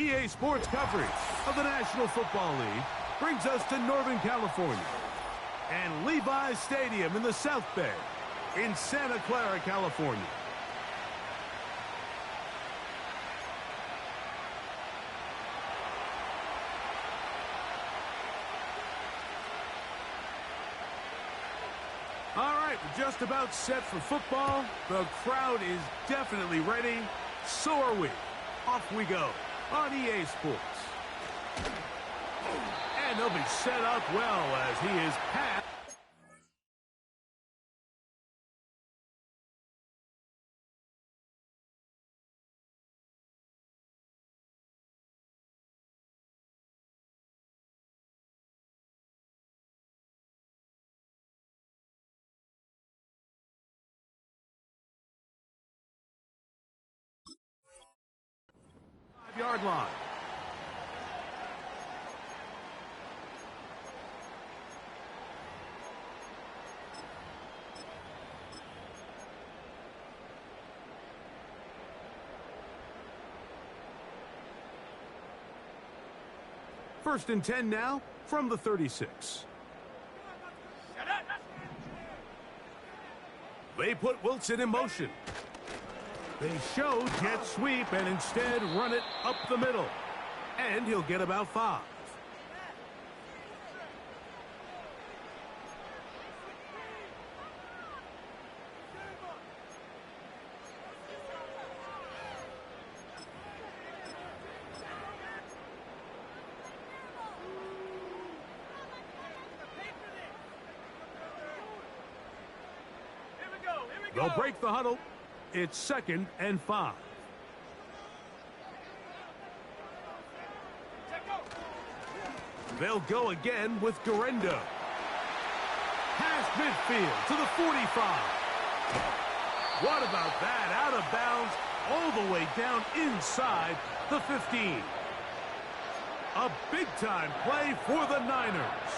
EA Sports coverage of the National Football League brings us to Northern California and Levi's Stadium in the South Bay in Santa Clara, California. All right, we're just about set for football. The crowd is definitely ready. So are we. Off we go on EA Sports. And they'll be set up well as he is passed. Yard line. First and 10 now from the 36. They put Wilson in motion. They show jet sweep and instead run it up the middle. And he'll get about 5. They'll break the huddle. It's 2nd and 5. They'll go again with Garendo. Past midfield to the 45. What about that? Out of bounds all the way down inside the 15. A big-time play for the Niners.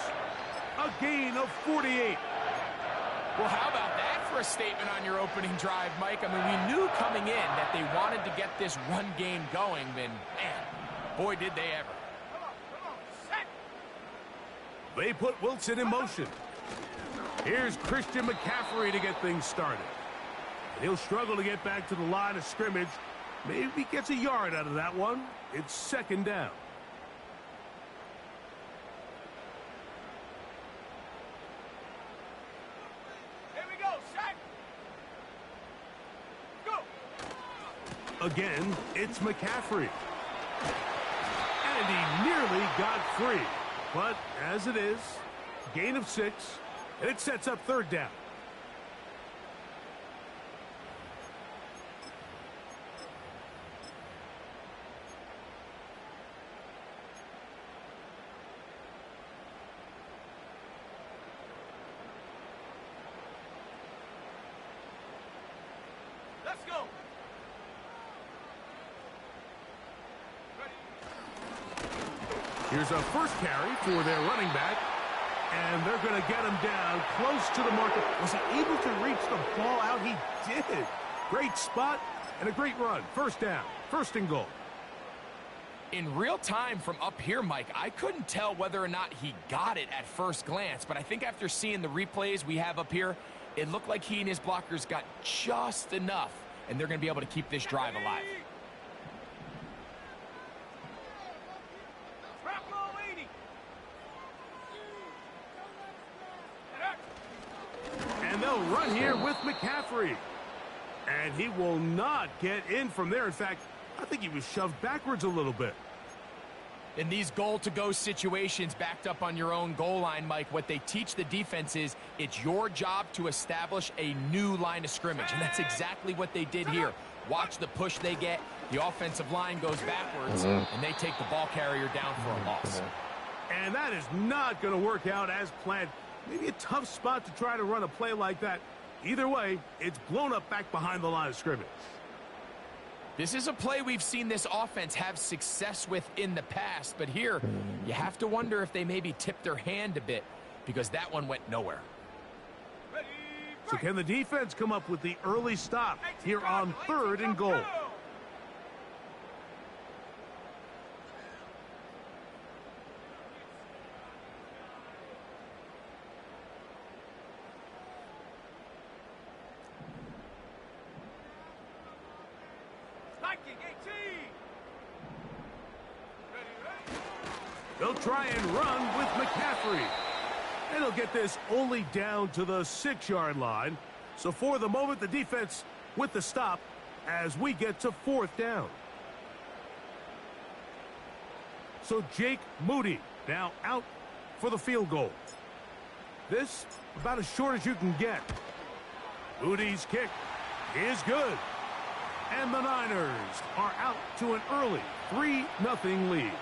A gain of 48. Well, how about that for a statement on your opening drive, Mike? I mean, we knew coming in that they wanted to get this run game going, and man, boy, did they ever. They put Wilson in motion. Here's Christian McCaffrey to get things started. He'll struggle to get back to the line of scrimmage. Maybe he gets a yard out of that one. It's 2nd down. Again, it's McCaffrey. And he nearly got free. But as it is, gain of 6, and it sets up 3rd down. Let's go. Here's a first carry for their running back, and they're going to get him down close to the marker. Was he able to reach the ball out? He did. Great spot and a great run. 1st down, 1st and goal. In real time from up here, Mike, I couldn't tell whether or not he got it at first glance, but I think after seeing the replays we have up here, it looked like he and his blockers got just enough, and they're going to be able to keep this drive alive. And they'll run here with McCaffrey. And he will not get in from there. In fact, I think he was shoved backwards a little bit. In these goal-to-go situations backed up on your own goal line, Mike, what they teach the defense is it's your job to establish a new line of scrimmage, and that's exactly what they did here. Watch the push they get. The offensive line goes backwards, and they take the ball carrier down for a loss. And that is not going to work out as planned. Maybe a tough spot to try to run a play like that. Either way, it's blown up back behind the line of scrimmage. This is a play we've seen this offense have success with in the past, but here you have to wonder if they maybe tipped their hand a bit because that one went nowhere. So can the defense come up with the early stop here on 3rd and goal? They'll try and run with McCaffrey. And they'll get this only down to the 6-yard line. So for the moment, the defense with the stop as we get to 4th down. So Jake Moody now out for the field goal. This about as short as you can get. Moody's kick is good. And the Niners are out to an early 3-0 lead.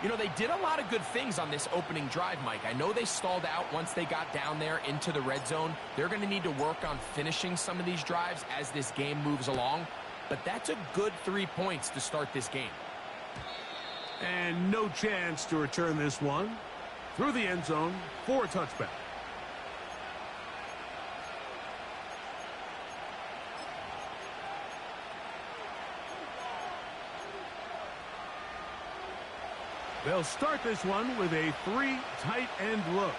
You know, they did a lot of good things on this opening drive, Mike. I know they stalled out once they got down there into the red zone. They're going to need to work on finishing some of these drives as this game moves along. But that's a good 3 points to start this game. And no chance to return this one through the end zone for a touchback. They'll start this one with a 3 tight end look.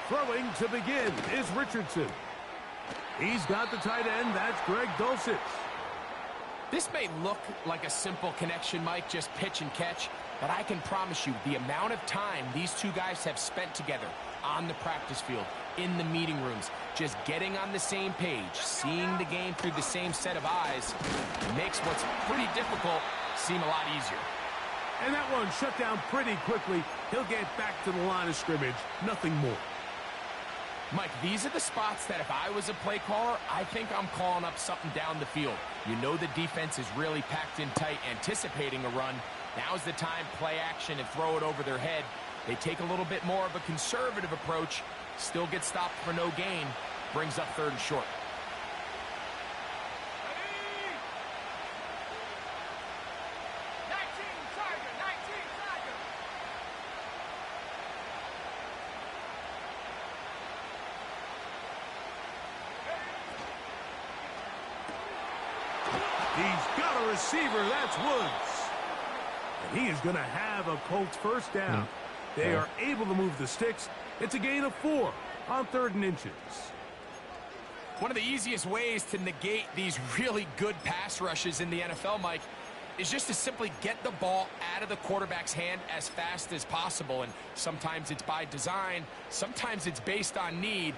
Throwing to begin is Richardson. He's got the tight end. That's Greg Dulcich. This may look like a simple connection, Mike, just pitch and catch, but I can promise you the amount of time these two guys have spent together on the practice field, in the meeting rooms, just getting on the same page, seeing the game through the same set of eyes, makes what's pretty difficult seem a lot easier. And that one shut down pretty quickly. He'll get back to the line of scrimmage. Nothing more. Mike, these are the spots that if I was a play caller, I think I'm calling up something down the field. You know the defense is really packed in tight, anticipating a run. Now's the time, play action and throw it over their head. They take a little bit more of a conservative approach, still get stopped for no gain, brings up 3rd and short. He's got a receiver. That's Woods. And he is going to have a Colts first down. They are able to move the sticks. It's a gain of 4 on 3rd and inches. One of the easiest ways to negate these really good pass rushes in the NFL, Mike, is just to simply get the ball out of the quarterback's hand as fast as possible. And sometimes it's by design, sometimes it's based on need.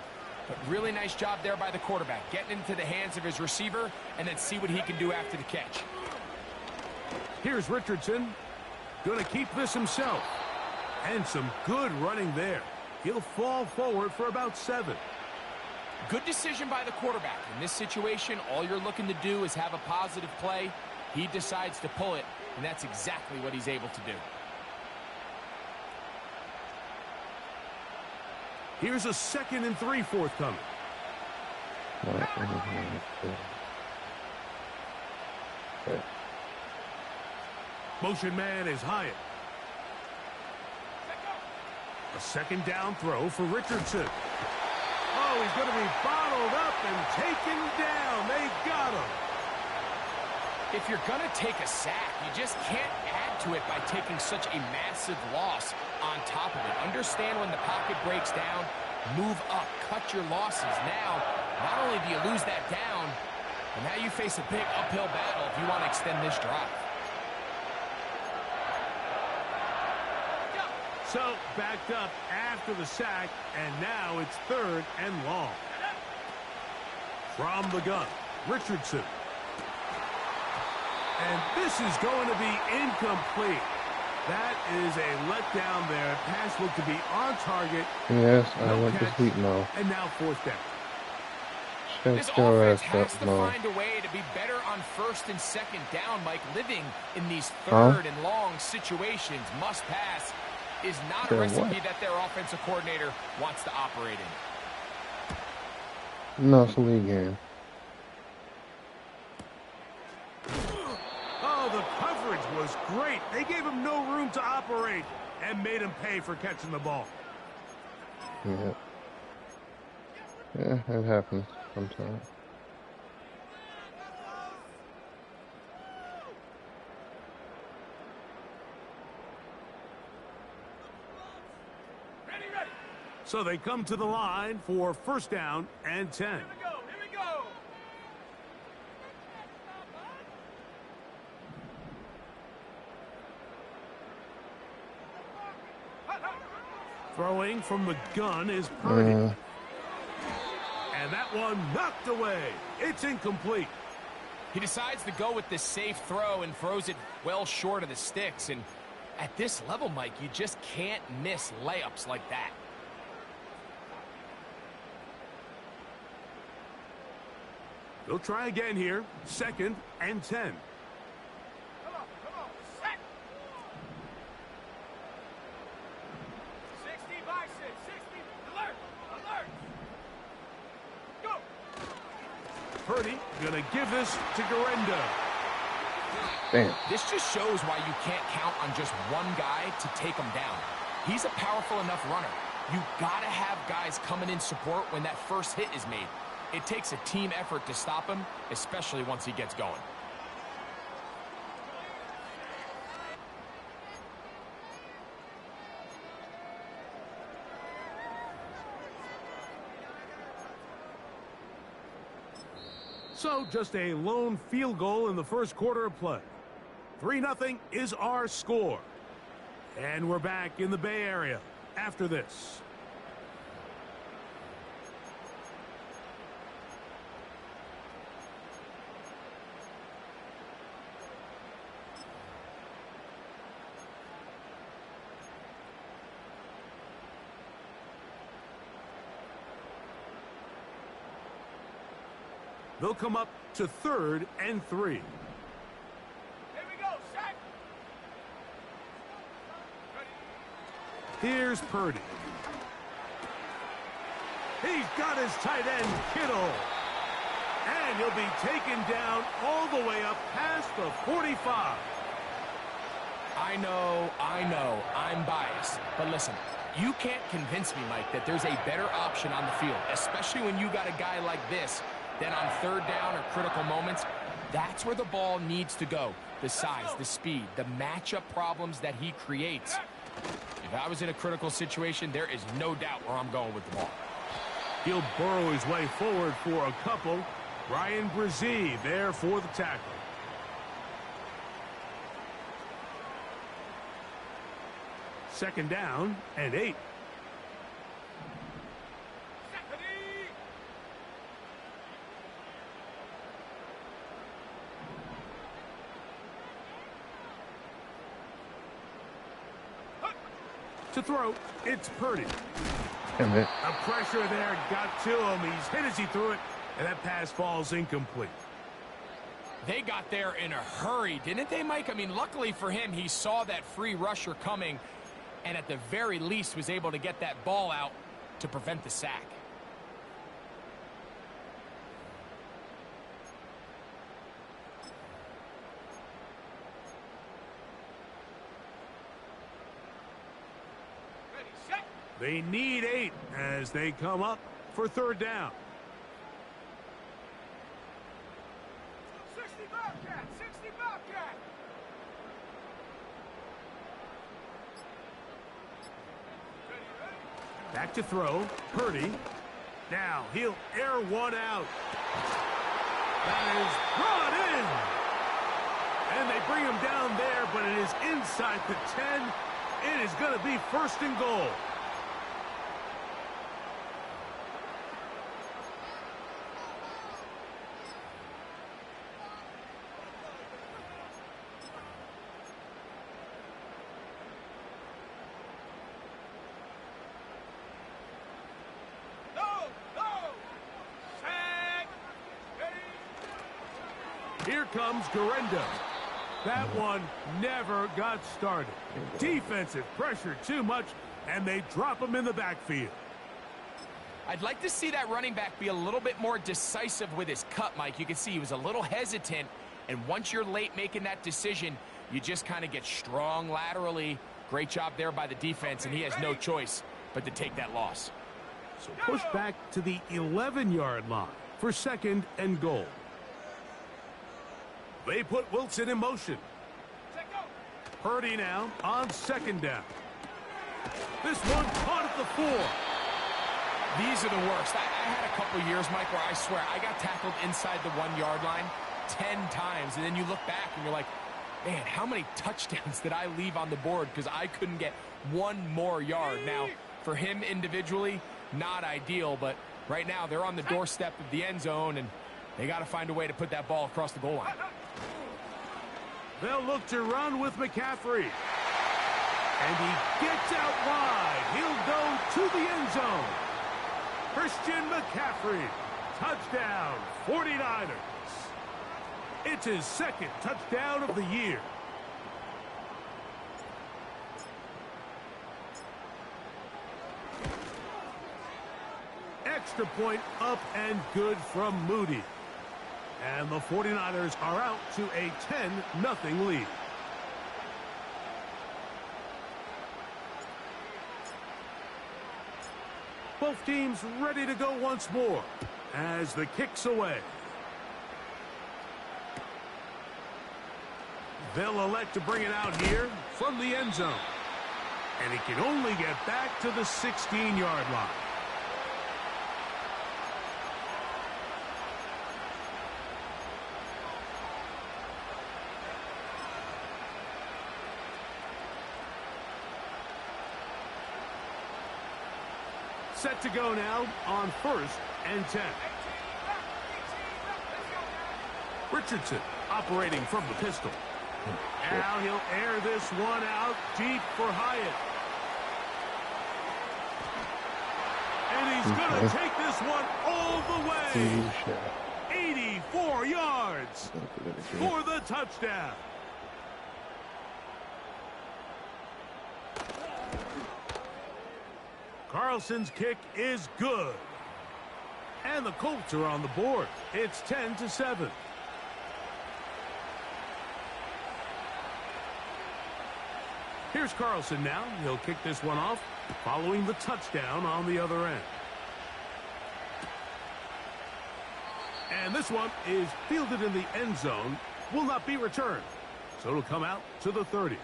But really nice job there by the quarterback, getting into the hands of his receiver and then see what he can do after the catch. Here's Richardson. Going to keep this himself. And some good running there. He'll fall forward for about 7. Good decision by the quarterback. In this situation, all you're looking to do is have a positive play. He decides to pull it, and that's exactly what he's able to do. Here's a 2nd and 3 forthcoming. Motion man is Hyatt. A 2nd down throw for Richardson. Oh, he's going to be bottled up and taken down. They got him. If you're going to take a sack, you just can't add to it by taking such a massive loss on top of it. Understand when the pocket breaks down, move up, cut your losses. Now, not only do you lose that down, but now you face a big uphill battle if you want to extend this drive. So, backed up after the sack, and now it's 3rd and long. From the gun, Richardson. And this is going to be incomplete. That is a letdown there. Pass looked to be on target. Yes, I want to sleep now. And now 4th down. This offense has to find a way to be better on 1st and 2nd down, Mike. Living in these 3rd and long situations, must pass, is not a recipe that their offensive coordinator wants to operate in. No, it's a league game. Oh, the coverage was great. They gave him no room to operate and made him pay for catching the ball. Yeah. Yeah, it happens sometimes. So they come to the line for 1st down and 10. Here we go. Throwing from the gun is Purdy. Uh, And that one knocked away. It's incomplete. He decides to go with the safe throw and throws it well short of the sticks. And at this level, Mike, you just can't miss layups like that. They'll try again here. 2nd and 10. Come on, set. 60 bison, 60, alert, alert. Go. Purdy gonna give this to Garenda. damn. This just shows why you can't count on just one guy to take him down. He's a powerful enough runner. You gotta have guys coming in support when that first hit is made. It takes a team effort to stop him, especially once he gets going. So just a lone field goal in the first quarter of play. 3-0 is our score. And we're back in the Bay Area after this. They'll come up to 3rd and 3. Here we go, set. Here's Purdy. He's got his tight end, Kittle. And he'll be taken down all the way up past the 45. I know, I'm biased. But listen, you can't convince me, Mike, that there's a better option on the field, especially when you got a guy like this. Then on 3rd down or critical moments, that's where the ball needs to go. The size, the speed, the matchup problems that he creates. If I was in a critical situation, there is no doubt where I'm going with the ball. He'll burrow his way forward for a couple. Ryan Brzee there for the tackle. Second down and 8. To throw, it's Purdy. Damn it. A pressure there got to him. He's hit as he threw it, and that pass falls incomplete. They got there in a hurry, didn't they, Mike? I mean, luckily for him, he saw that free rusher coming, and at the very least was able to get that ball out to prevent the sack. They need 8 as they come up for 3rd down. 60 Bobcat, 60 Bobcat. Back to throw. Purdy. Now he'll air one out. That is brought in. And they bring him down there, but it is inside the 10. It is going to be 1st and goal. Here comes Garenda. That one never got started. Defensive pressure too much, and they drop him in the backfield. I'd like to see that running back be a little bit more decisive with his cut, Mike. You can see he was a little hesitant, and once you're late making that decision, you just kind of get strong laterally. Great job there by the defense, and he has no choice but to take that loss. So push back to the 11-yard line for 2nd and goal. They put Wilson in motion. Purdy now on 2nd down. This one caught at the 4. These are the worst. I had a couple years, Mike, where I swear I got tackled inside the 1-yard line 10 times, and then you look back and you're like, man, how many touchdowns did I leave on the board because I couldn't get one more yard? Now, For him individually, not ideal, but right now they're on the doorstep of the end zone, and they got to find a way to put that ball across the goal line. They'll look to run with McCaffrey. And he gets out wide. He'll go to the end zone. Christian McCaffrey. Touchdown, 49ers. It's his second touchdown of the year. Extra point up and good from Moody. And the 49ers are out to a 10-0 lead. Both teams ready to go once more as the kick's away. They'll elect to bring it out here from the end zone. And he can only get back to the 16-yard line. Set to go now on 1st and 10. Richardson operating from the pistol. Now he'll air this one out deep for Hyatt. And he's going to take this one all the way. 84 yards for the touchdown. Carlson's kick is good. And the Colts are on the board. It's 10-7. Here's Carlson now. He'll kick this one off following the touchdown on the other end. And this one is fielded in the end zone. Will not be returned. So it'll come out to the 30.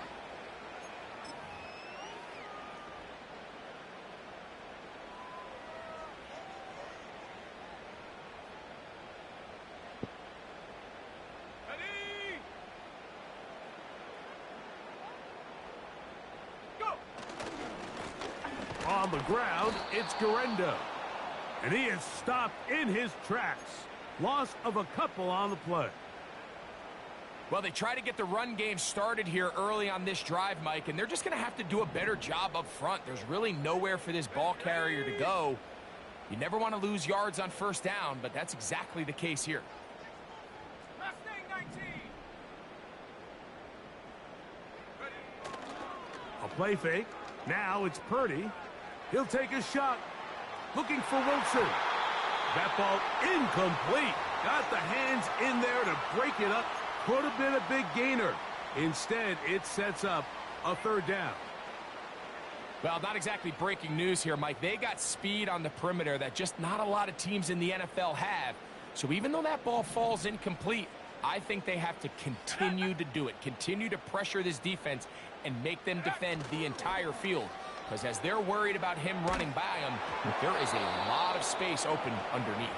On the ground, it's Garendo. And he is stopped in his tracks. Loss of a couple on the play. Well, they try to get the run game started here early on this drive, Mike, and they're just going to have to do a better job up front. There's really nowhere for this ball carrier to go. You never want to lose yards on 1st down, but that's exactly the case here. Mustang 19. A play fake. Now it's Purdy. He'll take a shot. Looking for Wilson. That ball incomplete. Got the hands in there to break it up. Could have been a big gainer. Instead, it sets up a 3rd down. Well, not exactly breaking news here, Mike. They got speed on the perimeter that just not a lot of teams in the NFL have. So even though that ball falls incomplete, I think they have to continue to do it. Continue to pressure this defense and make them defend the entire field. Because as they're worried about him running by them, there is a lot of space open underneath.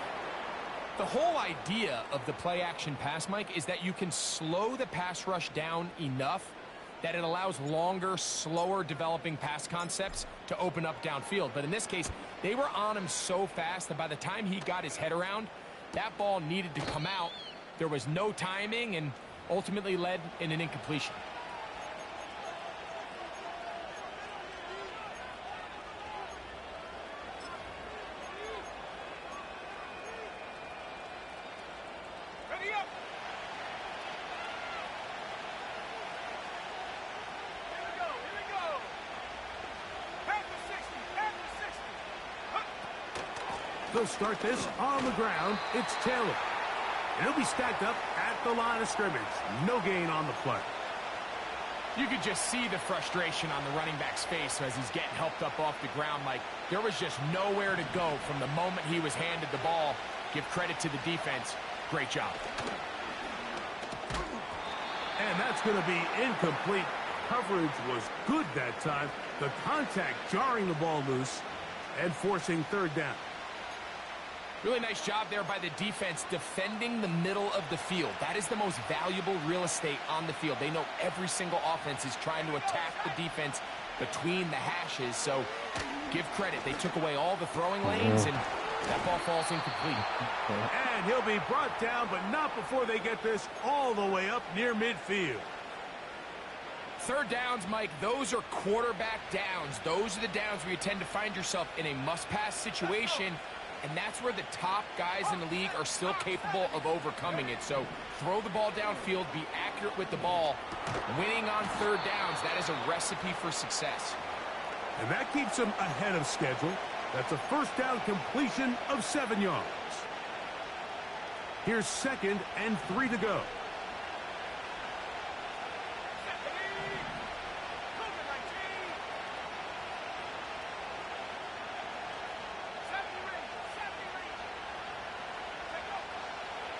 The whole idea of the play-action pass, Mike, is that you can slow the pass rush down enough that it allows longer, slower developing pass concepts to open up downfield. But in this case, they were on him so fast that by the time he got his head around, that ball needed to come out. There was no timing and ultimately led in an incompletion. Ready up. Here we go. Past the 60, past the 60. They'll start this on the ground. It's Taylor. And he'll be stacked up at the line of scrimmage. No gain on the play. You could just see the frustration on the running back's face as he's getting helped up off the ground. Like, there was just nowhere to go from the moment he was handed the ball. Give credit to the defense. Great job. And that's going to be incomplete. Coverage was good that time. The contact jarring the ball loose and forcing 3rd down. Really nice job there by the defense defending the middle of the field. That is the most valuable real estate on the field. They know every single offense is trying to attack the defense between the hashes, so give credit. They took away all the throwing lanes, and that ball falls incomplete. And he'll be brought down, but not before they get this all the way up near midfield. Third downs, Mike, those are quarterback downs. Those are the downs where you tend to find yourself in a must-pass situation, and that's where the top guys in the league are still capable of overcoming it. So throw the ball downfield, be accurate with the ball. Winning on third downs, that is a recipe for success. And that keeps them ahead of schedule. That's a first down completion of 7 yards. Here's 2nd and 3 to go.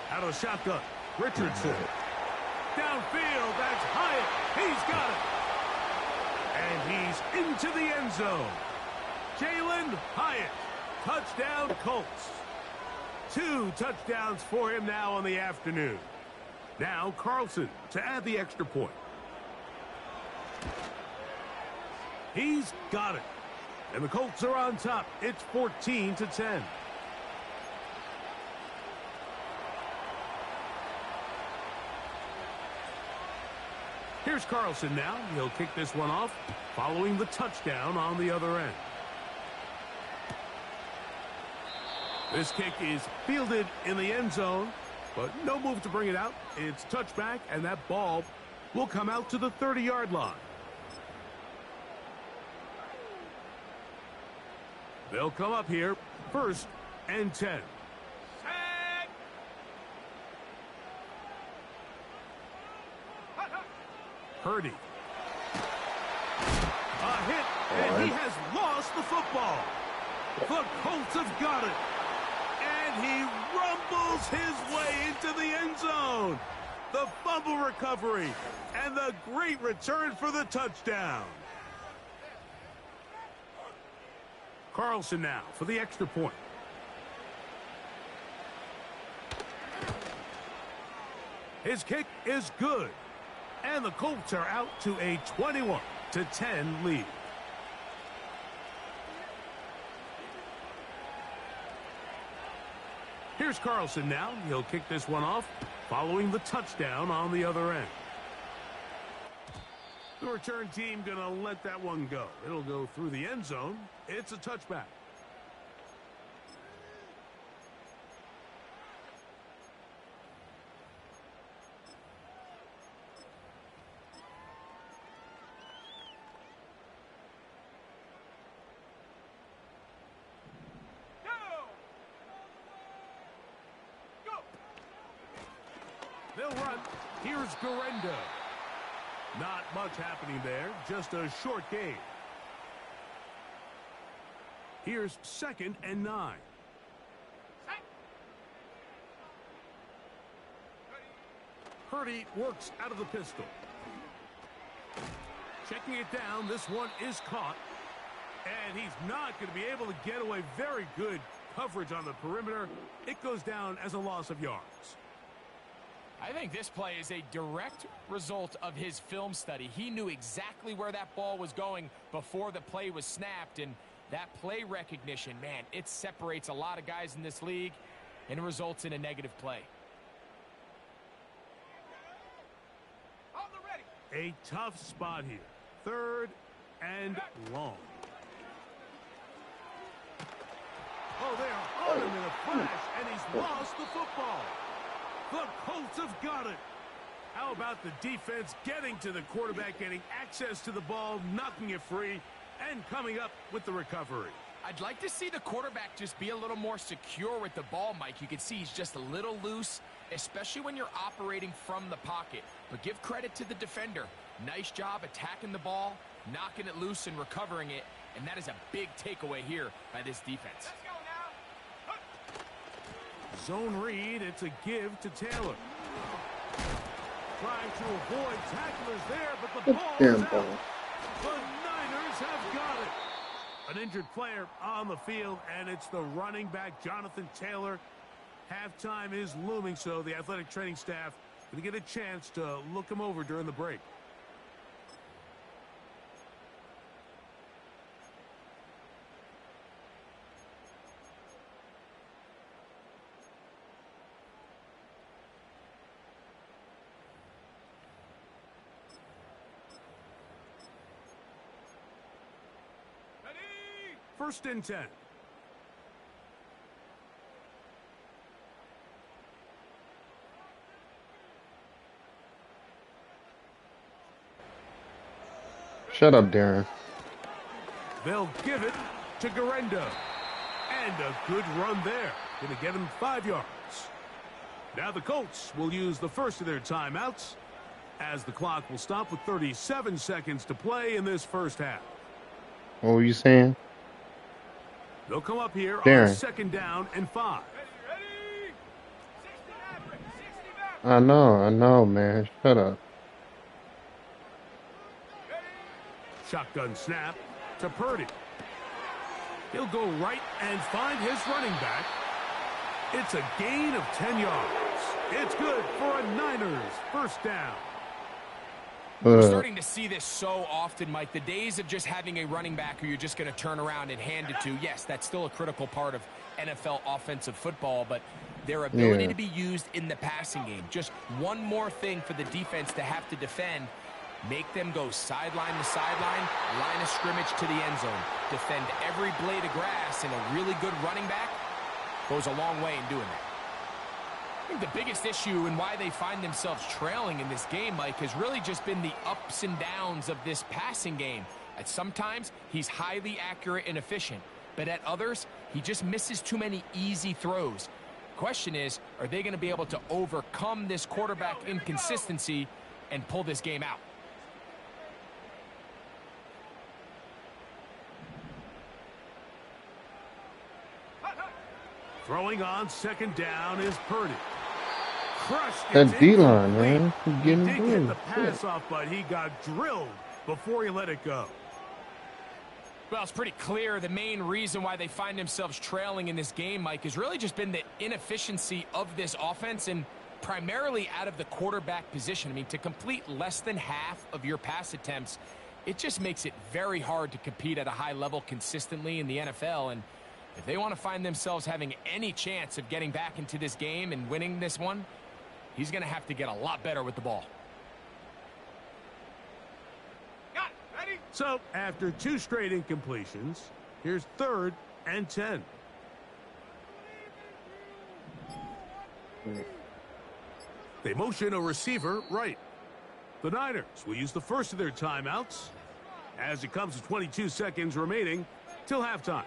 Out of the shotgun, Richardson. Downfield, that's Hyatt. He's got it. And he's into the end zone. Jalen Hyatt, touchdown Colts. 2 touchdowns for him now on the afternoon. Now Carlson to add the extra point. He's got it. And the Colts are on top. It's 14-10. Here's Carlson now. He'll kick this one off, following the touchdown on the other end. This kick is fielded in the end zone, but no move to bring it out. It's touchback, and that ball will come out to the 30-yard line. They'll come up here, 1st and 10. Purdy. A hit, and he has lost the football. The Colts have got it. And he rumbles his way into the end zone. The fumble recovery, and the great return for the touchdown. Carlson now for the extra point. His kick is good. And the Colts are out to a 21-10 lead. Here's Carlson now. He'll kick this one off, following the touchdown on the other end. The return team going to let that one go. It'll go through the end zone. It's a touchback. They'll run. Here's Garenda. Not much happening there. Just a short gain. Here's 2nd and 9. Purdy works out of the pistol. Checking it down. This one is caught. And he's not going to be able to get away. Very good coverage on the perimeter. It goes down as a loss of yards. I think this play is a direct result of his film study. He knew exactly where that ball was going before the play was snapped, and that play recognition, man, it separates a lot of guys in this league and results in a negative play. A tough spot here. 3rd and long. Oh, they're on him in a flash, and he's lost the football. The Colts have got it. How about the defense getting to the quarterback, getting access to the ball, knocking it free, and coming up with the recovery? I'd like to see the quarterback just be a little more secure with the ball, Mike. You can see he's just a little loose, especially when you're operating from the pocket. But give credit to the defender. Nice job attacking the ball, knocking it loose and recovering it, and that is a big takeaway here by this defense. Zone read, it's a give to Taylor. Trying to avoid tacklers there, but the ball is out. The Niners have got it. An injured player on the field, and it's the running back, Jonathan Taylor. Halftime is looming, so the athletic training staff going to get a chance to look him over during the break. First and 10. Shut up, Darren. They'll give it to Garendo. And a good run there. Going to get him 5 yards. Now the Colts will use the first of their timeouts as the clock will stop with 37 seconds to play in this first half. What were you saying? They'll come up here Darren. on second down and 5. Ready? 60 Maverick. 60 Maverick. I know, man. Shut up. Shotgun snap to Purdy. He'll go right and find his running back. It's a gain of 10 yards. It's good for a Niners first down. We're starting to see this so often, Mike. The days of just having a running back who you're just going to turn around and hand it to, yes, that's still a critical part of NFL offensive football, but their ability to be used in the passing game, just one more thing for the defense to have to defend, make them go sideline to sideline, line of scrimmage to the end zone, defend every blade of grass, and a really good running back goes a long way in doing that. I think the biggest issue and why they find themselves trailing in this game, Mike, has really just been the ups and downs of this passing game. At sometimes, he's highly accurate and efficient, but at others, he just misses too many easy throws. Question is, are they going to be able to overcome this quarterback inconsistency and pull this game out? Throwing on second down is Purdy. Crushed That it D-line, incomplete. man. He's He getting did get through. the pass off, but he got drilled before he let it go. Well, it's pretty clear the main reason why they find themselves trailing in this game, Mike, has really just been the inefficiency of this offense and primarily out of the quarterback position. I mean, to complete less than half of your pass attempts, it just makes it very hard to compete at a high level consistently in the NFL. And if they want to find themselves having any chance of getting back into this game and winning this one, he's going to have to get a lot better with the ball. Got it. Ready? So, after 2 straight incompletions, here's 3rd and 10. They motion a receiver right. The Niners will use the first of their timeouts as it comes to 22 seconds remaining till halftime.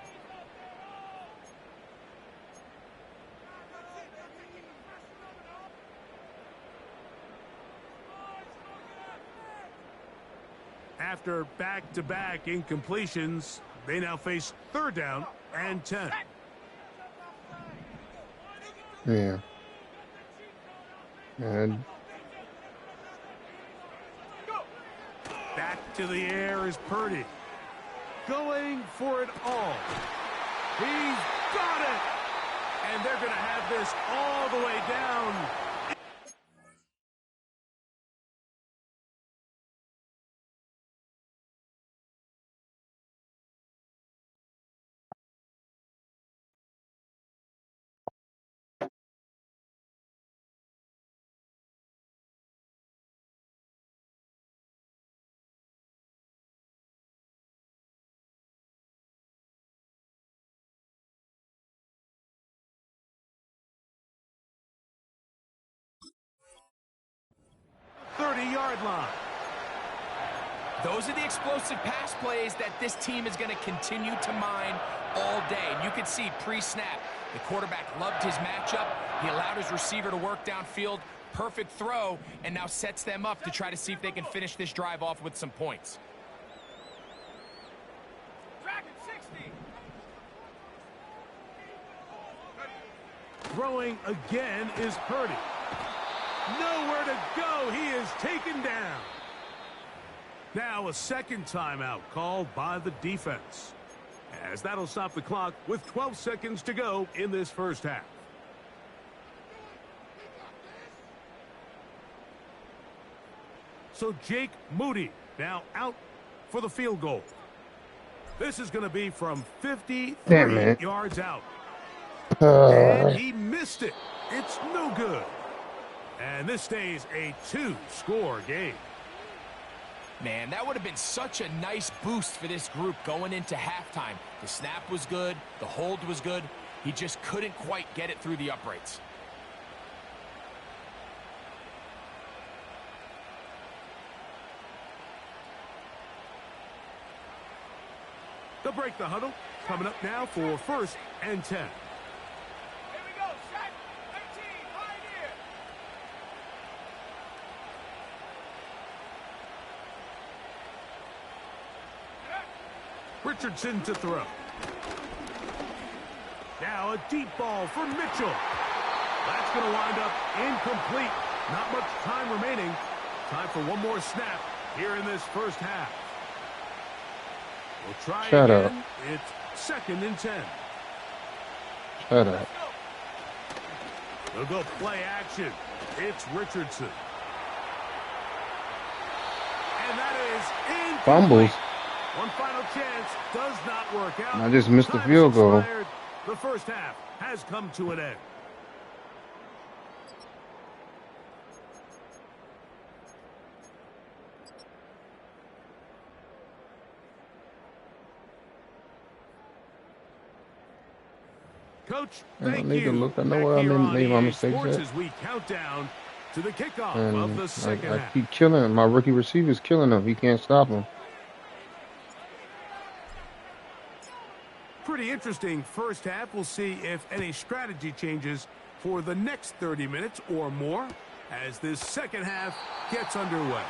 After back-to-back incompletions, they now face 3rd down and 10. Yeah. And Back to the air is Purdy. Going for it all. He's got it! And they're going to have this all the way down. Line. Those are the explosive pass plays that this team is going to continue to mine all day. And you can see pre-snap, the quarterback loved his matchup. He allowed his receiver to work downfield. Perfect throw, and now sets them up to try to see if they can finish this drive off with some points. Dragon 60. Throwing again is Purdy. Nowhere to go. He is taken down. Now a second timeout called by the defense, as that'll stop the clock with 12 seconds to go in this first half. So Jake Moody now out for the field goal. This is going to be from 53 yards out. And he missed it. It's no good. And this stays a 2-score game. Man, that would have been such a nice boost for this group going into halftime. The snap was good. The hold was good. He just couldn't quite get it through the uprights. They'll break the huddle. Coming up now for 1st and 10. Here we go. Set. 13. Pioneer. Richardson to throw. Now a deep ball for Mitchell. That's going to wind up incomplete. Not much time remaining. Time for one more snap here in this first half. We'll try Shut again. up. It's 2nd and 10. Shut up. They'll go play action. It's Richardson. And that is incomplete. Fumbles. One final chance does not work out. I just missed the Time field is goal. expired. The first half has come to an end. Coach, I don't thank need to you. look. I know Back where I here on made my EA mistakes Sports at. as we count down to the kickoff of And the second I half. keep killing him. My rookie receiver's killing him. He can't stop him. Pretty interesting first half. We'll see if any strategy changes for the next 30 minutes or more as this second half gets underway.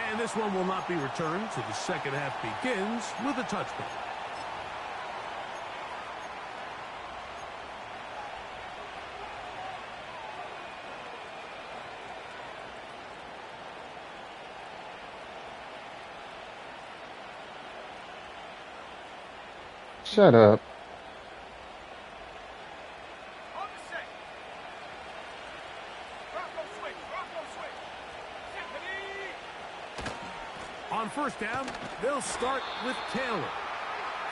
And this one will not be returned, so the second half begins with a touchdown. Shut up. On the set. Bronco switch. Bronco switch. Tiffany. On first down, they'll start with Taylor.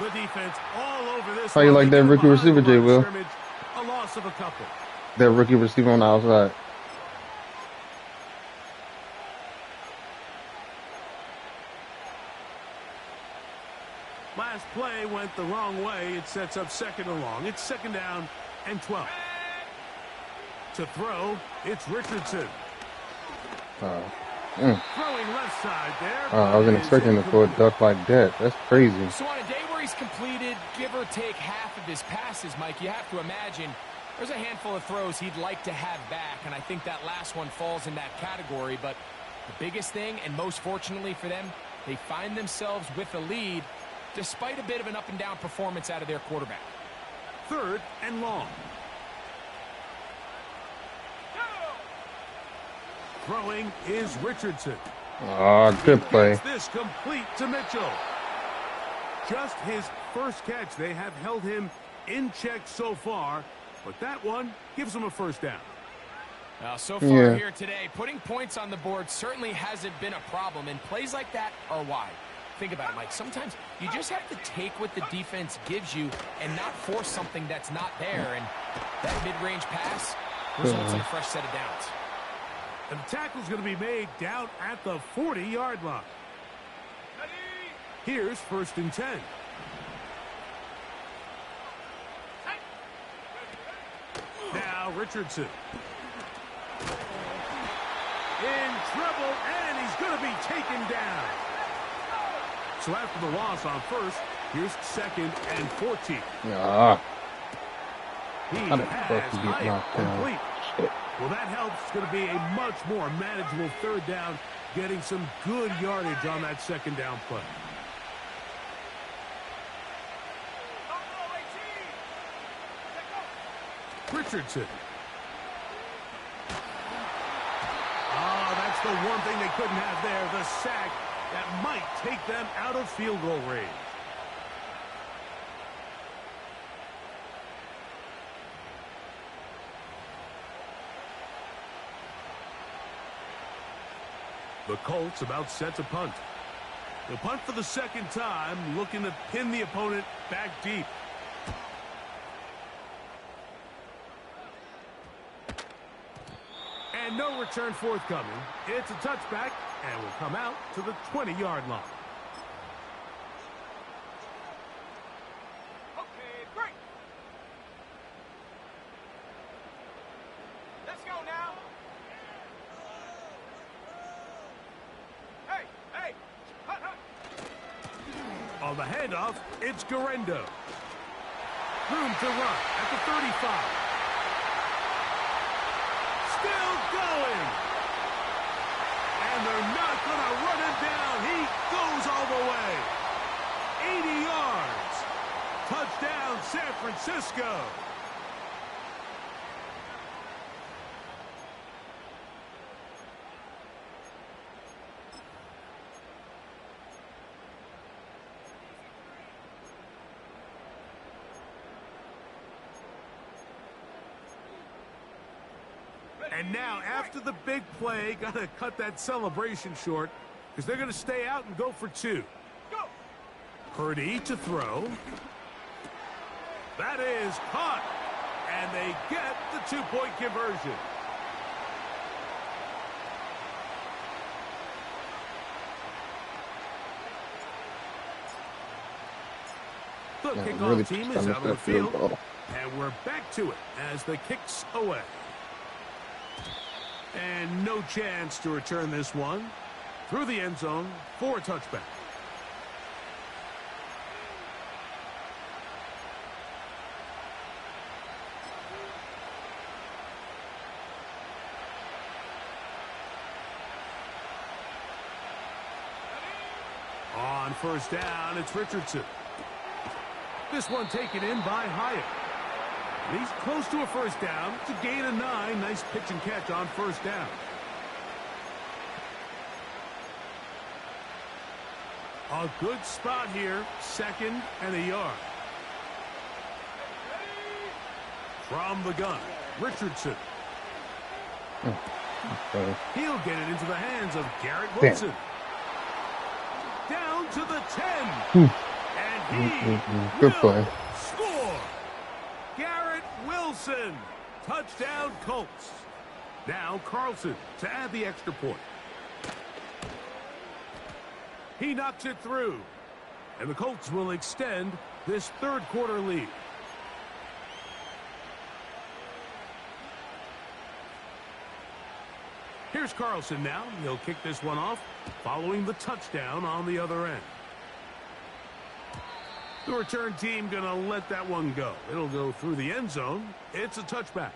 The defense all over this. How you one. like They that get rookie behind the receiver, Jay line of Will? scrimmage, a loss of a couple. That rookie receiver on the outside. Last play went the wrong way. It sets up 2nd and long. It's 2nd down and 12. To throw, it's Richardson. Throwing left side there. I wasn't expecting to throw a duck like that. That's crazy. So on a day where he's completed, give or take half of his passes, Mike, you have to imagine there's a handful of throws he'd like to have back, and I think that last one falls in that category. But the biggest thing, and most fortunately for them, they find themselves with a lead despite a bit of an up-and-down performance out of their quarterback. 3rd and long. Throwing is Richardson. Oh, good play. Gets this complete to Mitchell. Just his first catch. They have held him in check so far, but that one gives him a first down. So far here today, putting points on the board certainly hasn't been a problem, and plays like that are why. Think about it, Mike. Sometimes you just have to take what the defense gives you and not force something that's not there, and that mid-range pass results in a fresh set of downs. And the tackle's going to be made down at the 40-yard line. Here's 1st and 10. Now Richardson. In trouble, and he's going to be taken down. So after the loss on 1st, here's 2nd and 14. Yeah. He How the fuck has you get height knocked down? complete. Shit. Well, that helps. It's going to be a much more manageable 3rd down, getting some good yardage on that 2nd down play. Richardson. Oh, that's the one thing they couldn't have there, the sack that might take them out of field goal range. The Colts about set to punt. The punt for the 2nd time, looking to pin the opponent back deep. And no return forthcoming. It's a touchback, and will come out to the 20-yard line. Okay, great. Let's go now. Hey, hey. Hut, hut. On the handoff, it's Garendo. Room to run at the 35. Still going. And they're not going to run him down. He goes all the way. 80 yards. Touchdown, San Francisco. And now, after the big play, got to cut that celebration short because they're going to stay out and go for 2. Go. Purdy to throw. That is caught. And they get the 2-point conversion. The Yeah, kickoff really team is stomach out on the that field field. goal. And we're back to it as the kick's away. And no chance to return this one. Through the end zone for a touchback. On first down, it's Richardson. This one taken in by Hyatt. And he's close to a first down. It's a gain of 9. Nice pitch and catch on first down. A good spot here. 2nd and a yard. From the gun, Richardson. Okay. He'll get it into the hands of Garrett Wilson. Down to the 10. And he Good will play. score. Garrett Wilson. Touchdown Colts. Now Carlson to add the extra point. He knocks it through. And the Colts will extend this third quarter lead. Here's Carlson now. He'll kick this one off following the touchdown on the other end. The return team going to let that one go. It'll go through the end zone. It's a touchback.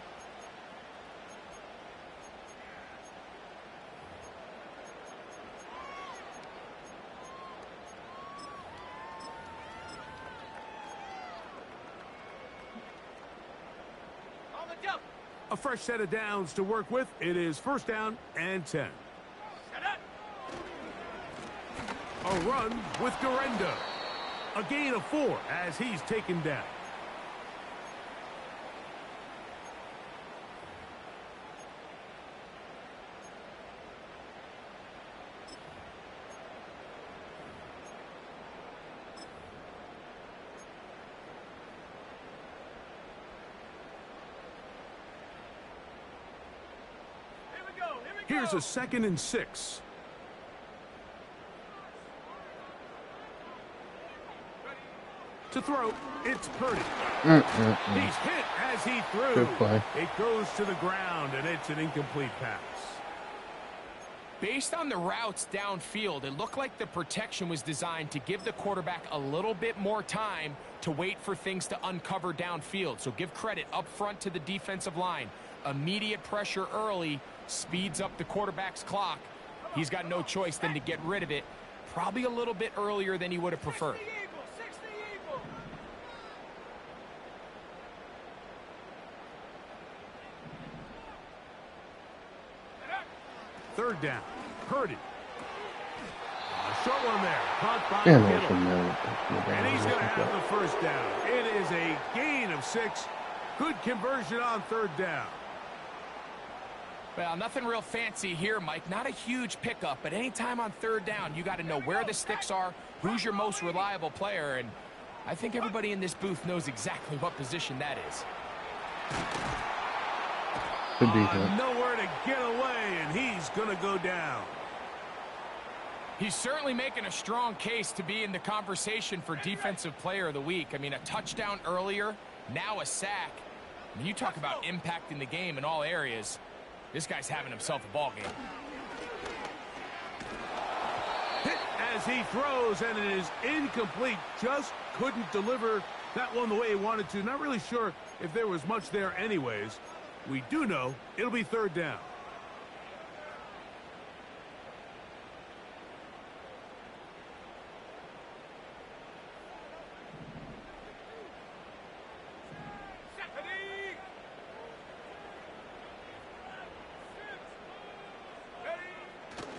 On the jump. A fresh set of downs to work with. It is first down and 10. Set up. A run with Garendo. A gain of 4 as he's taken down. Here we go. Here we go. Here's a 2nd and 6. To throw, it's Purdy. He's hit as he threw. Good play. It goes to the ground, and it's an incomplete pass. Based on the routes downfield, it looked like the protection was designed to give the quarterback a little bit more time to wait for things to uncover downfield. So give credit up front to the defensive line. Immediate pressure early speeds up the quarterback's clock. He's got no choice than to get rid of it, probably a little bit earlier than he would have preferred. 60 Eagles. 60 Eagles. Set up. Third down, Purdy. A short one there, caught by Damn, Kittle. that's a man. And he's going to have the first down. It is a gain of 6. Good conversion on third down. Well, nothing real fancy here, Mike. Not a huge pickup, but anytime on third down, you got to know where the sticks are, who's your most reliable player, and I think everybody in this booth knows exactly what position that is. Good defense. Nowhere to get away, and he's going to go down. He's certainly making a strong case to be in the conversation for Defensive Player of the Week. I mean, a touchdown earlier, now a sack. I mean, you talk about impacting the game in all areas. This guy's having himself a ball game. Hit as he throws, and it is incomplete. Just couldn't deliver that one the way he wanted to. Not really sure if there was much there anyways. We do know it'll be third down.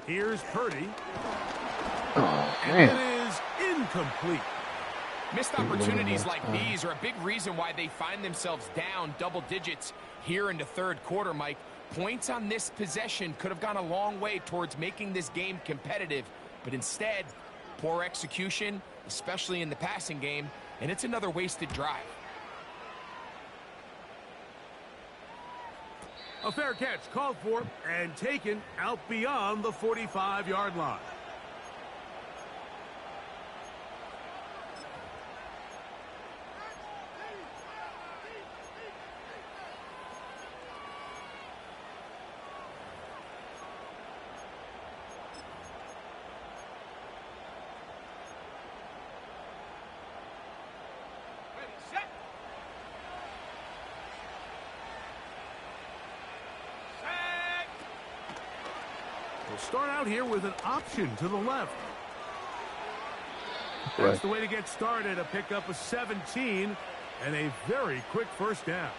Here's Purdy. Oh, And man. it is incomplete. Missed opportunities like these are a big reason why they find themselves down double digits here in the third quarter, Mike. Points on this possession could have gone a long way towards making this game competitive, but instead, poor execution, especially in the passing game, and it's another wasted drive. A fair catch called for and taken out beyond the 45-yard line. We'll start out here with an option to the left. That's the way to get started. A pickup of 17 and a very quick first down.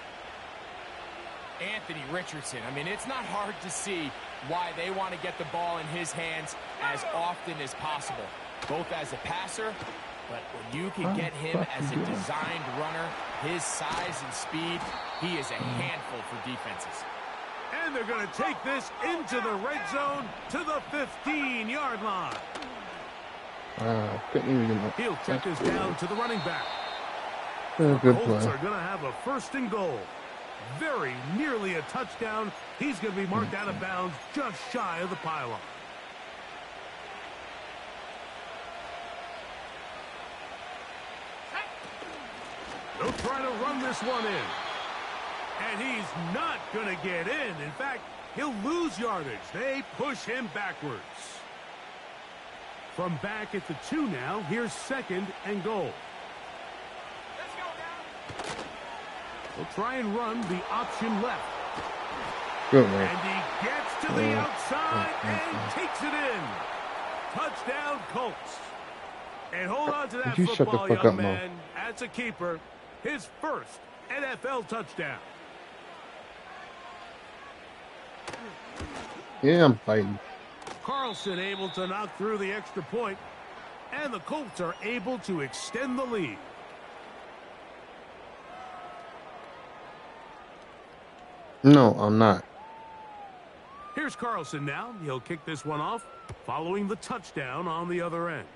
Anthony Richardson, I mean, it's not hard to see why they want to get the ball in his hands as often as possible, both as a passer, but when you can get him as a designed runner, his size and speed, he is a handful for defenses. And they're going to take this into the red zone to the 15-yard line. Couldn't even. He'll check this down to the running back. Good Colts play. are going to have a first and goal. Very nearly a touchdown. He's going to be marked out of bounds just shy of the pylon. They'll try to run this one in. And he's not going to get in. In fact, he'll lose yardage. They push him backwards. From back at the 2 now, here's second and goal. They'll try and run the option left. Good man. And he gets to the outside and takes it in. Touchdown, Colts. And hold on to that You shut the football, fuck young up, Mo. man. That's a keeper. His first NFL touchdown. Yeah, I'm fighting. Carlson able to knock through the extra point, and the Colts are able to extend the lead. No, I'm not. Here's Carlson now. He'll kick this one off, following the touchdown on the other end.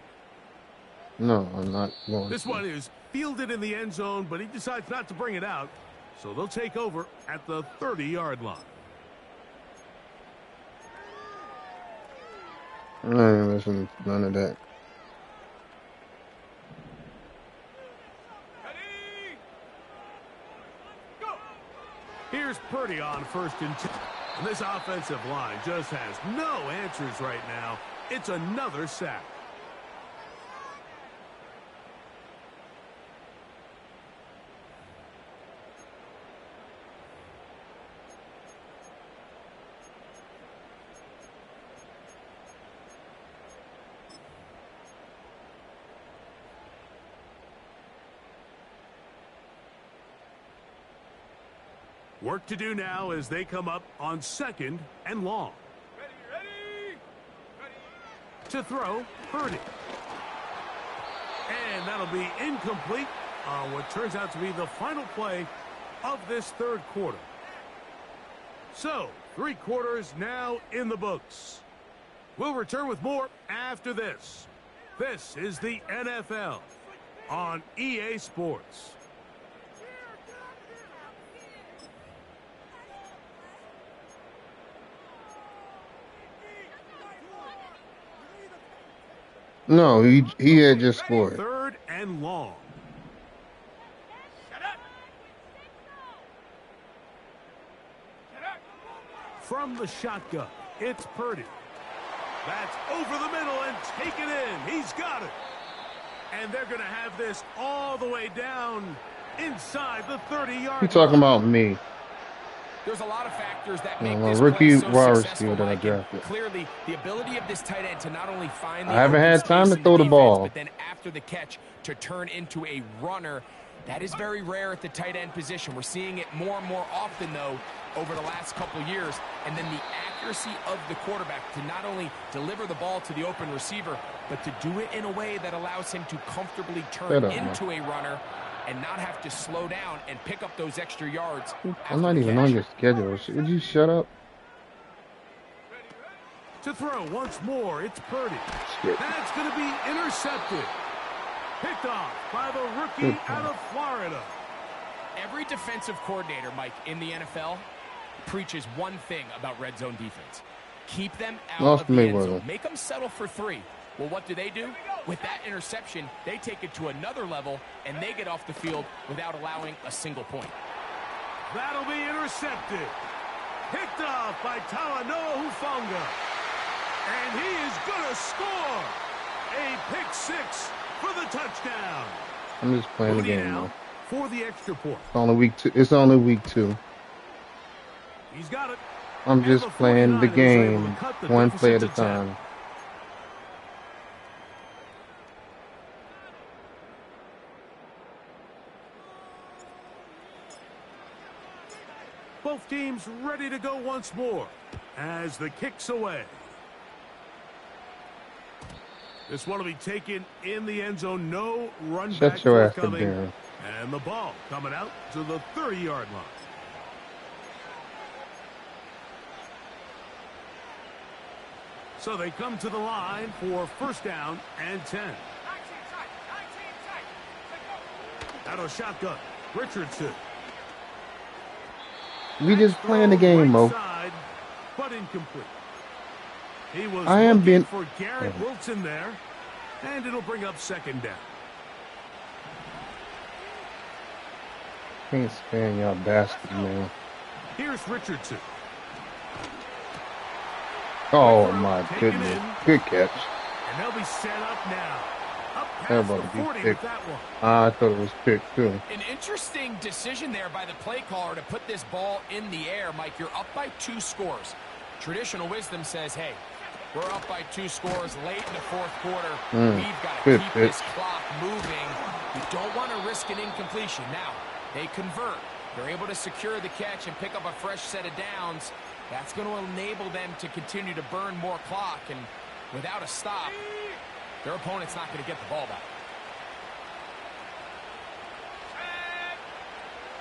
No, I'm not going. This one is fielded in the end zone, but he decides not to bring it out, so they'll take over at the 30-yard line. I ain't listening to none of that. Here's Purdy on first and 10. And this offensive line just has no answers right now. It's another sack. Work to do now as they come up on second and long. Ready. To throw, Purdy. And that'll be incomplete on what turns out to be the final play of this third quarter. So, 3 quarters now in the books. We'll return with more after this. This is the NFL on EA Sports. No, he had just scored. Third and long. From the shotgun, it's Purdy. That's over the middle and taken in. He's got it. And they're going to have this all the way down inside the 30-yard line. You talking about me? There's a lot of factors that make a this rookie play so wide successful, receiver that I Mike, and drafted. clearly, the ability of this tight end to not only find the I haven't open had time space to in throw the defense, ball. but then after the catch to turn into a runner. That is very rare at the tight end position. We're seeing it more and more often, though, over the last couple years. And then the accuracy of the quarterback to not only deliver the ball to the open receiver, but to do it in a way that allows him to comfortably turn into a runner and not have to slow down and pick up those extra yards. I'm not even on your schedule. Would you shut up? To throw once more, it's Purdy. That's going to be intercepted. Picked off by the rookie out of Florida. Every defensive coordinator, Mike, in the NFL preaches one thing about red zone defense. Keep them out of the end zone. Make them settle for 3. Well, what do? With that interception, they take it to another level, and they get off the field without allowing a single point. That'll be intercepted. Picked off by Talanoa Hufanga. And he is going to score. A pick 6 for the touchdown. I'm just playing the game now. For the extra point. It's only week 2. It's only week 2. He's got it. I'm just playing the game one play at a time. Both teams ready to go once more as the kick's away. This one will be taken in the end zone. No run back coming. And the ball coming out to the 30-yard line. So they come to the line for first down and 10. Out of shotgun, Richardson. We just playing the game, Mo. Side, but incomplete. He was for Garrett Wilson there, and it'll bring up second down. Can't stand y'all bastards, man. Here's Richardson. Oh my goodness! Good catch. And they'll be set up now. Up past the 40 with that one. I thought it was picked too. An interesting decision there by the play caller to put this ball in the air. Mike, you're up by 2 scores. Traditional wisdom says, hey, we're up by 2 scores late in the fourth quarter. We've got to keep this clock moving. We don't want to risk an incompletion. Now, they convert. They're able to secure the catch and pick up a fresh set of downs. That's going to enable them to continue to burn more clock. And without a stop, their opponent's not going to get the ball back.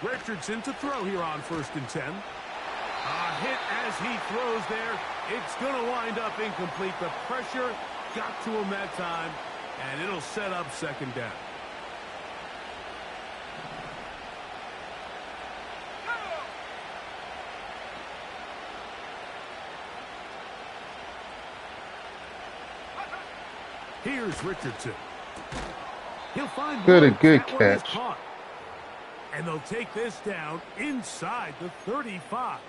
Richardson to throw here on first and 10. A hit as he throws there. It's going to wind up incomplete. The pressure got to him that time, and it'll set up second down. Here's Richardson. He'll find good catch. And they'll take this down inside the 35.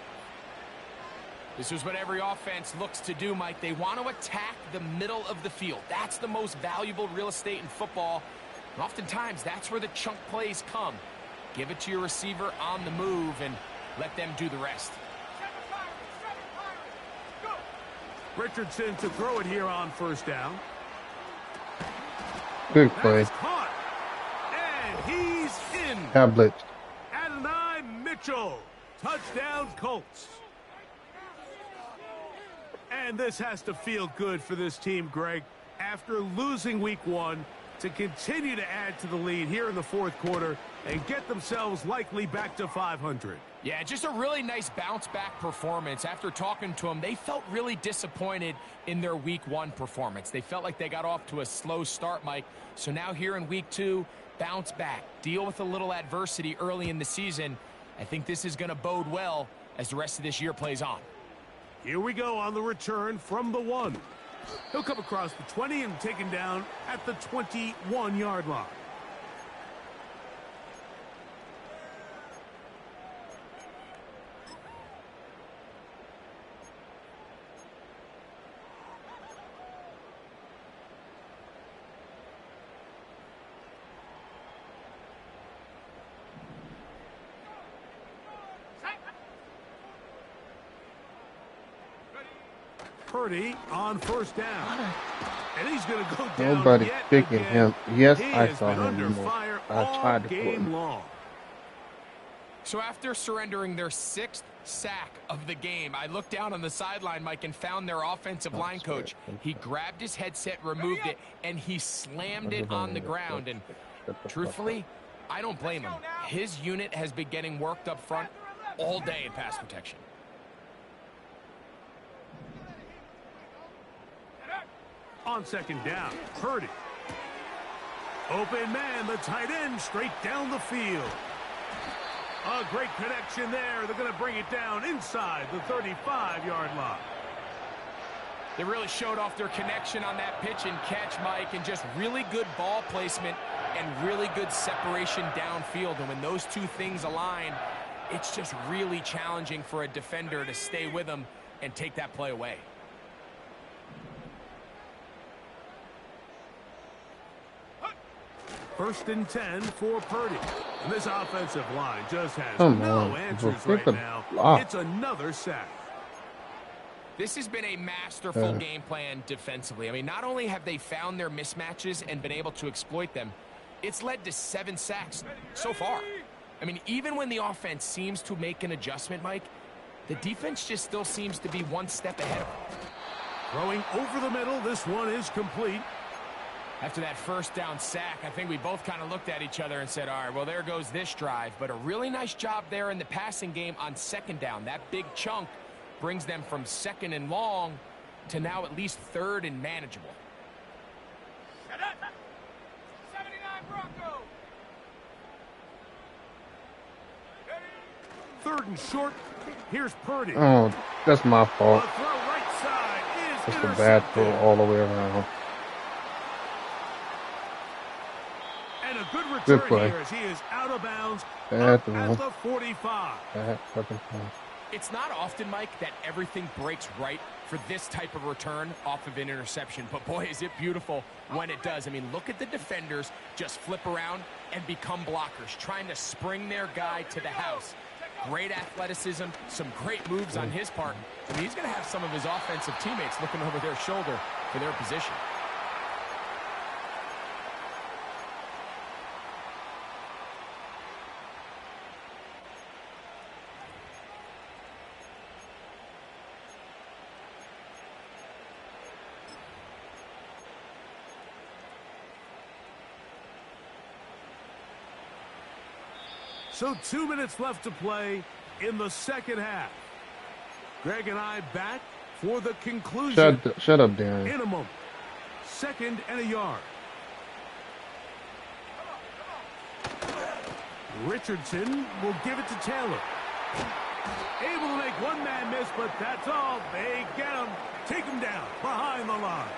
This is what every offense looks to do, Mike. They want to attack the middle of the field. That's the most valuable real estate in football. And oftentimes, that's where the chunk plays come. Give it to your receiver on the move and let them do the rest. Richardson to throw it here on first down. Good play. Caught. And he's in. Tablet. Adonai Mitchell. Touchdown Colts. And this has to feel good for this team, Greg. After losing week 1, to continue to add to the lead here in the fourth quarter and get themselves likely back to 500. Yeah, just a really nice bounce-back performance. After talking to them, they felt really disappointed in their week 1 performance. They felt like they got off to a slow start, Mike. So now here in week 2, bounce back, deal with a little adversity early in the season. I think this is going to bode well as the rest of this year plays on. Here we go on the return from the 1. He'll come across the 20 and taken down at the 21-yard line. Purdy on first down. And he's going to go down. Nobody's picking him. Yes, He I has saw been him under more. fire I all tried to put game him. long. So after surrendering their 6th sack of the game, I looked down on the sideline, Mike, and found their offensive line coach. He grabbed his headset, removed it, and he slammed it on the ground. And truthfully, I don't blame him. His unit has been getting worked up front all day in pass protection. On second down, Purdy. Open man, the tight end, straight down the field. A great connection there. They're going to bring it down inside the 35-yard line. They really showed off their connection on that pitch and catch, Mike, and just really good ball placement and really good separation downfield. And when those two things align, it's just really challenging for a defender to stay with them and take that play away. First and 10 for Purdy. And this offensive line just has Come no on, answers pick right the now. block. It's another sack. This has been a masterful game plan defensively. I mean, not only have they found their mismatches and been able to exploit them, it's led to 7 sacks so far. I mean, even when the offense seems to make an adjustment, Mike, the defense just still seems to be one step ahead of them. Throwing over the middle, this one is complete. After that first down sack, I think we both kind of looked at each other and said, all right, well, there goes this drive. But a really nice job there in the passing game on second down. That big chunk brings them from 2nd and long to now at least 3rd and manageable. 79 Bronco. 3rd and short. Here's Purdy. Oh, that's my The fault. throw right side is It's a bad throw intercepted. all the way around. And a good Good return play. here as he is out of bounds Bad up throw. at the 45. Bad fucking throw. It's not often, Mike, that everything breaks right for this type of return off of an interception. But, boy, is it beautiful when it does. I mean, look at the defenders just flip around and become blockers, trying to spring their guy to the house. Great athleticism, some great moves on his part. I mean, he's going to have some of his offensive teammates looking over their shoulder for their position. So 2 minutes left to play in the second half. Greg and I back for the conclusion Shut up, Darren. in a moment. 2nd and a yard. Richardson will give it to Taylor. Able to make one man miss, but that's all. They get him. Take him down behind the line.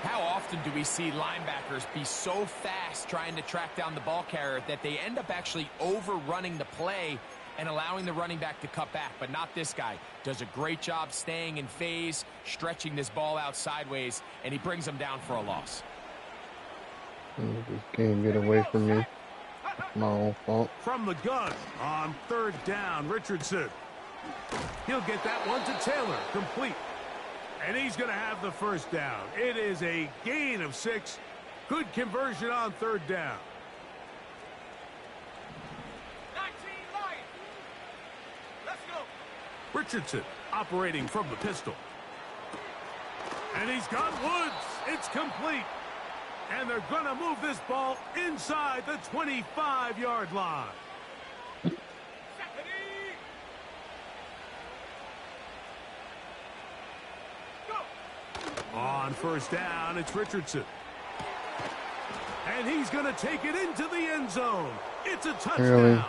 How often do we see linebackers be so fast trying to track down the ball carrier that they end up actually overrunning the play and allowing the running back to cut back? But not this guy. Does a great job staying in phase, stretching this ball out sideways, and he brings them down for a loss. This can't get away from me. My own fault. From the gun on 3rd down, Richardson. He'll get that one to Taylor, complete. And he's going to have the first down. It is a gain of 6. Good conversion on 3rd down. 19 Lions. Let's go. Richardson operating from the pistol. And he's got Woods. It's complete. And they're going to move this ball inside the 25-yard line. On 1st down, it's Richardson. And he's going to take it into the end zone. It's a touchdown. Really?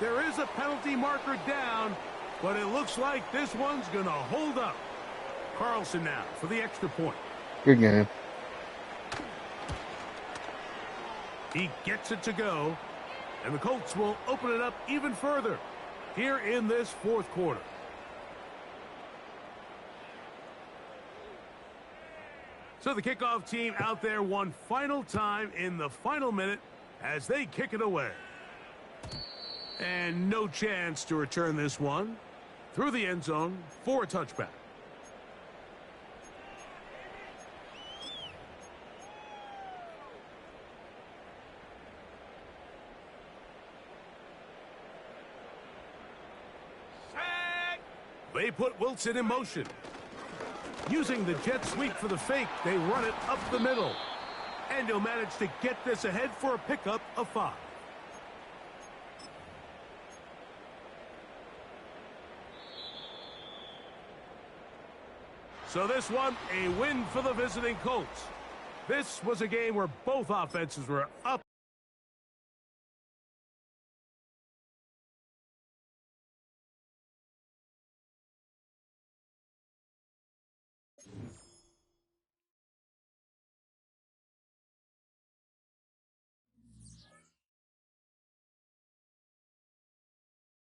There is a penalty marker down, but it looks like this one's going to hold up. Carlson now for the extra point. Good game. He gets it to go, and the Colts will open it up even further here in this fourth quarter. So the kickoff team out there one final time in the final minute as they kick it away. And no chance to return this one through the end zone for a touchback. They put Wilson in motion. Using the jet sweep for the fake, they run it up the middle. And he'll manage to get this ahead for a pickup of 5. So this one, a win for the visiting Colts. This was a game where both offenses were up.